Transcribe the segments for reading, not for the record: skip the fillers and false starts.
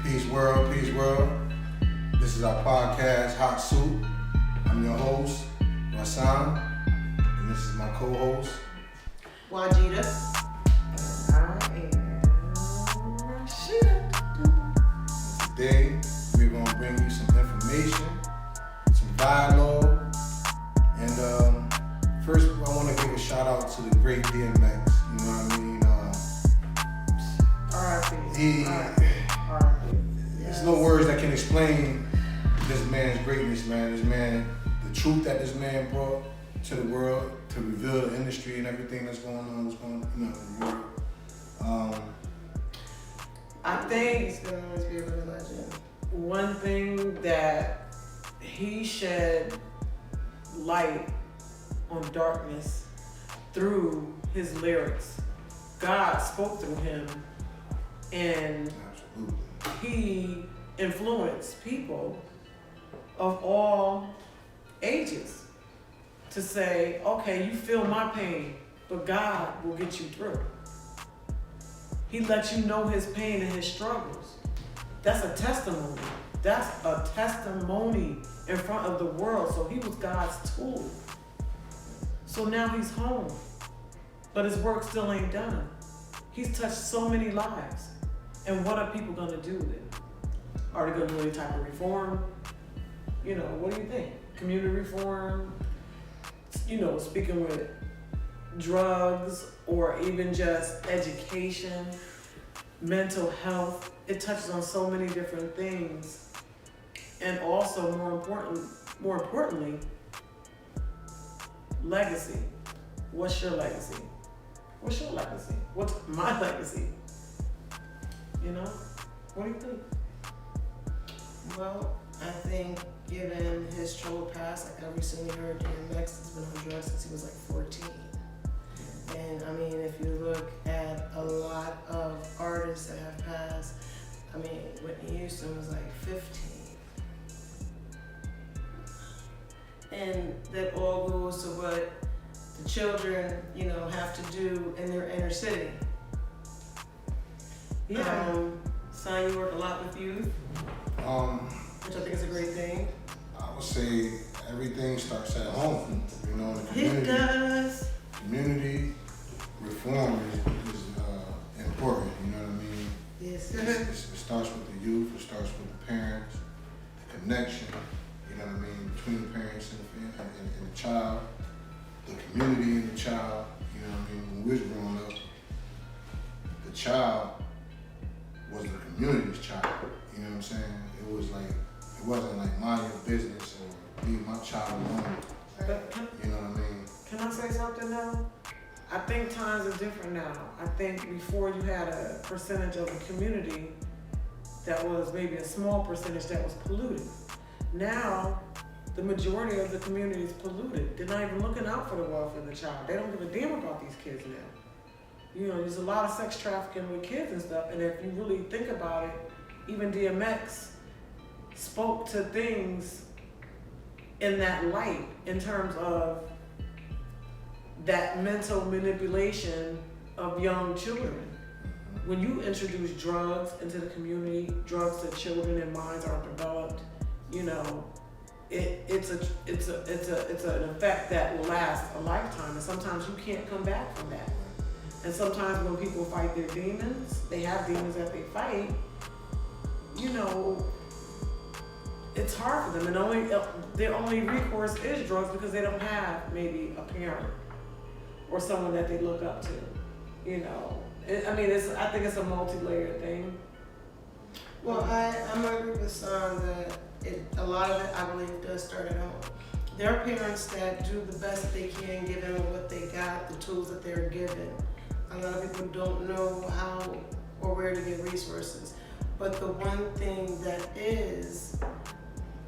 Peace world, peace world. This is our podcast, Hot Soup. I'm your host, Rasan, and this is my co-host, Wajida. And I am Rashida. Today, we're going to bring you some information, some dialogue, and first, I want to give a shout out to the great DMX, you know what I mean? R.I.P. There's no words that can explain this man's greatness, man. This man, the truth that this man brought to the world to reveal the industry and everything that's going on, what's going on, in the world. I think he's gonna always be a real legend. one thing that he shed light on darkness through his lyrics. God spoke through him, and Absolutely. he influenced people of all ages to say, okay, you feel my pain, but God will get you through. He let you know his pain and his struggles. That's a testimony. That's a testimony in front of the world. So he was God's tool. So now he's home, but his work still ain't done. He's touched so many lives. And what are people gonna do then? Are they gonna do any type of reform? You know, what do you think? Community reform? You know, speaking with drugs or even just education, mental health. It touches on so many different things. And also more importantly, legacy. What's your legacy? What's your legacy? What's my legacy? You know? What do you think? Well, I think given his troubled past, like I recently heard DMX has been on drugs since he was like 14. And I mean, if you look at a lot of artists that have passed, I mean, Whitney Houston was like 15. And that all goes to what the children, you know, have to do in their inner city. Son, you work a lot with youth, which I think is a great thing. I would say everything starts at home, you know, in the community. It does. Community reform is important, you know what I mean? Yes. It starts with the youth, it starts with the parents, the connection, you know what I mean, between the parents and the child, the community and the child, you know what I mean? When we was growing up, the child was the community's child, you know what I'm saying? It wasn't like mind your business or leave my child alone, you know what I mean? Can I say something now? I think times are different now. I think before you had a percentage of the community that was maybe a small percentage that was polluted. Now, the majority of the community is polluted. They're not even looking out for the welfare of the child. They don't give a damn about these kids now. You know, there's a lot of sex trafficking with kids and stuff, and if you really think about it, even DMX spoke to things in that light in terms of that mental manipulation of young children. When you introduce drugs into the community, drugs to children and minds aren't developed, you know, it's an effect that will last a lifetime, and sometimes you can't come back from that. And sometimes when people fight their demons, they have demons that they fight, you know, it's hard for them, and their only recourse is drugs because they don't have maybe a parent or someone that they look up to, you know. I think it's a multi-layered thing. Well, I'm agree with Son that a lot of it, I believe, does start at home. There are parents that do the best that they can given what they got, the tools that they're given. A lot of people don't know how or where to get resources. But the one thing that is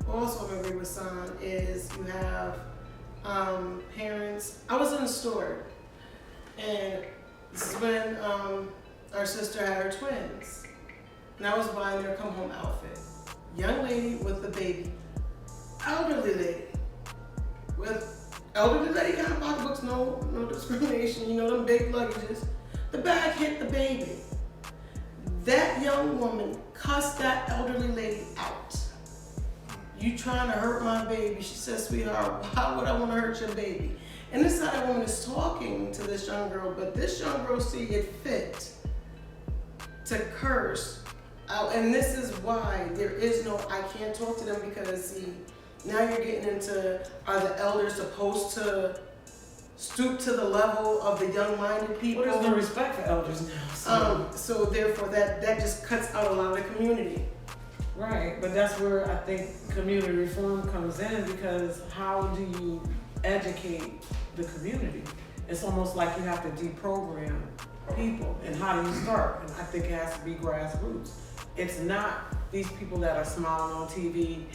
also I agree with Son is you have parents. I was in the store, and this is when our sister had her twins, and I was buying their come home outfit. Young lady with the baby, elderly lady with elderly lady kind of pocketbooks, no discrimination, you know, them big luggages. The bag hit the baby. That young woman cussed that you trying to hurt my baby. She said, sweetheart, how would I want to hurt your baby? And this is how that woman is talking to this young girl, but this young girl see it fit to curse. And this is why there is no, I can't talk to them, because see, now you're getting into, are the elders supposed to stoop to the level of the young-minded people? Well, there's no respect for elders now. So therefore that just cuts out a lot of the community. Right, but that's where I think community reform comes in, because how do you educate the community? It's almost like you have to deprogram people. And how do you start? And I think it has to be grassroots. It's not these people that are smiling on TV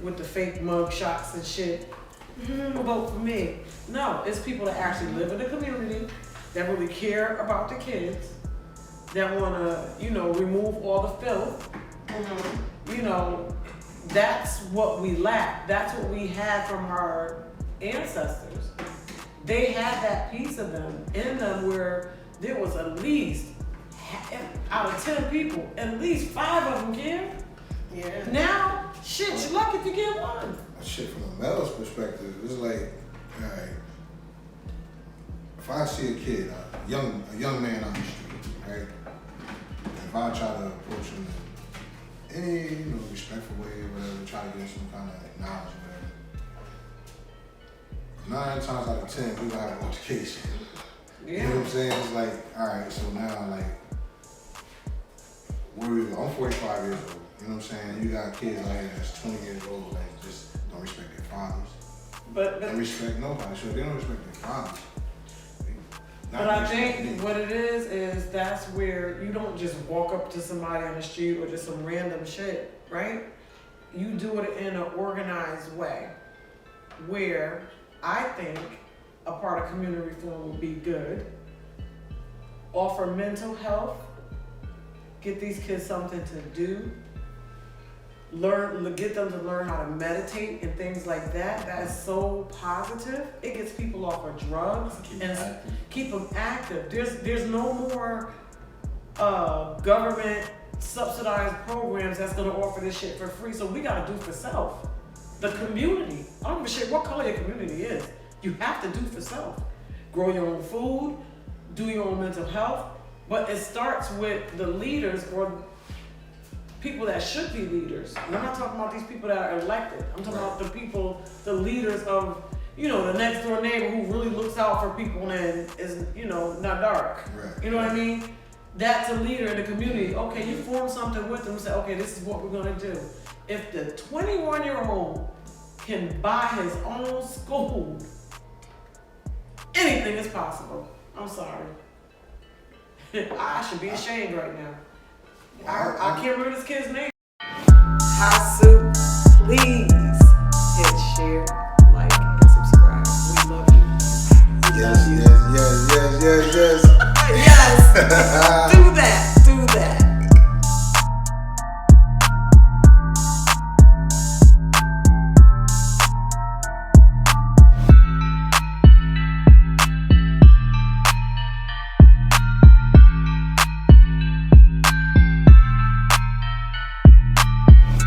with the fake mug shots and shit. Vote for me. No, it's people that actually live in the community, that really care about the kids, that want to, remove all the filth. That's what we lack. That's what we had from our ancestors. They had that piece of them in them where there was at least, out of 10 people, at least 5 of them give. Yeah. Now, shit, you're lucky if you get one. Shit, from a male's perspective, it's like, all right, if I see a kid, a young man on the street, right? If I try to approach him in any, respectful way or whatever, try to get some kind of knowledge or whatever, 9 times out of 10, we gonna have an altercation. You know what I'm saying? It's like, all right, so now, like, where we go? I'm 45 years old. You know what I'm saying? You got kids out here that's 20 years old that just don't respect their fathers. But They respect nobody, so they don't respect their fathers. But I think what it is that's where you don't just walk up to somebody on the street or just some random shit, right? You do it in an organized way, where I think a part of community reform would be good. Offer mental health, get these kids something to do, get them to learn how to meditate and things like that. That is so positive. It gets people off of drugs and keep them active. There's no more government subsidized programs that's gonna offer this shit for free. So we gotta do for self. The community. I don't give a shit what color your community is. You have to do for self. Grow your own food, do your own mental health, but it starts with the leaders or people that should be leaders. And I'm not talking about these people that are elected. I'm talking about the people, the leaders of, the next door neighbor who really looks out for people and is, not dark. Right. You know what I mean? That's a leader in the community. Okay, you form something with them and say, okay, this is what we're gonna do. If the 21-year-old can buy his own school, anything is possible. I'm sorry. I should be ashamed right now. I can't remember this kid's name. Hasu, please hit share, like, and subscribe. We love you. Yes. Yes.